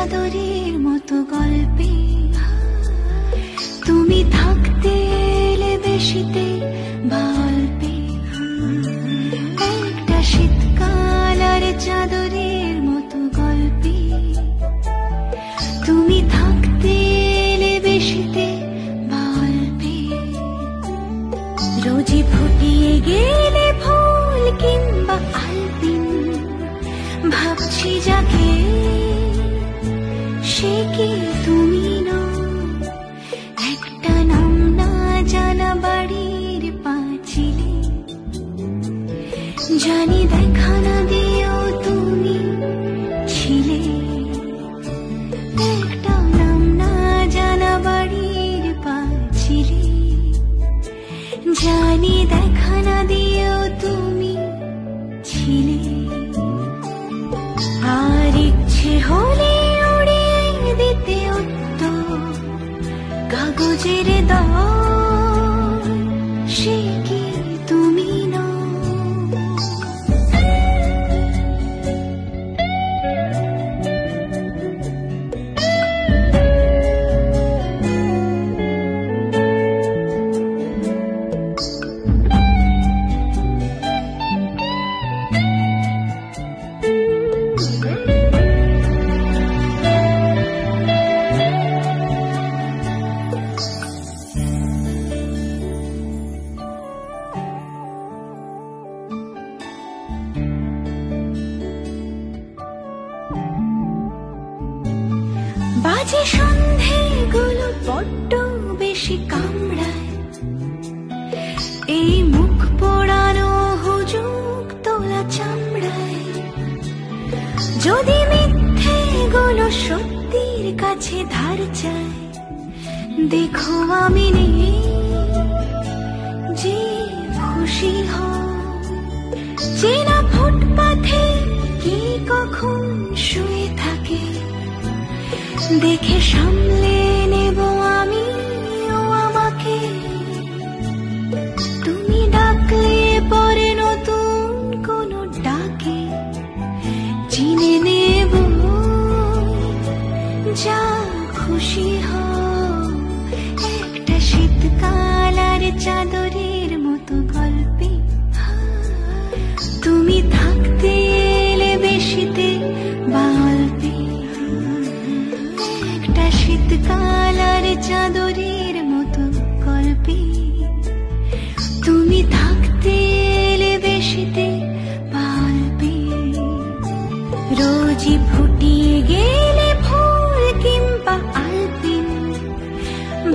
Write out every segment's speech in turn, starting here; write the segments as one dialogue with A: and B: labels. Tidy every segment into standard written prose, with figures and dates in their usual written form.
A: চাদরের মতো গল্পে তুমি থাকতে এলে বেশিতে বা অল্পে, একটা শীতকাল আর চাদরের মতো গল্পে তুমি থাকতে এলে বেশিতে বা অল্পে, রোজই ফুটিয়ে গেলে ফুল কিংবা আলপিন, ভাবছি যাকে সে কি তুমি নও, একটা নাম না জানা বাড়ির পাঁচিলে, জানি দেখা না দিয়েও তুমি ছিলে, একটা নাম না জানা বাড়ির পাঁচিলে, জানি দেখা না দিয়েও তুমি ছিলে। আর ইচ্ছে হলে উড়িয়ে দিতে উত্তর কাগজের দল, সে কি তুমি নও। বাজে সন্ধেগুলো বড্ড বেশি কামড়ায়, এই মুখ পোড়ানো হুজুক তোলা চামড়ায়, যদি মিথ্যেগুলো সত্যির কাছে ধার চায়, দেখো আমি নেই যে খুশি হও, চেনা ফুটপাথে কি কখন শুয়ে থাকে, দেখে সামলে নেব আমি ও আমাকে, তুমি ডাকলে পরে নতুন কোন ডাকে চিনে নেব, যা খুশি হও, একটা শীতকাল আর চাদরের মতো গল্পে তুমি থাকতে এলে বেশিতে বা অল্পে, একটা শীতকাল আর চাদরের মতো গল্পে তুমি থাকতে এলে বেশিতে বা অল্পে, রোজই ফুটিয়ে গেলে ফুল কিংবা আলপিন,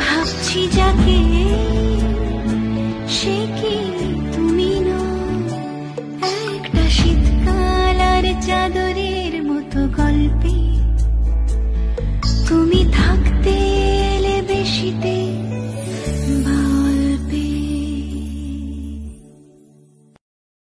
A: ভাবছি যাকে সে কি তুমি নও, একটা শীতকাল আর চাদরের মতো গল্পে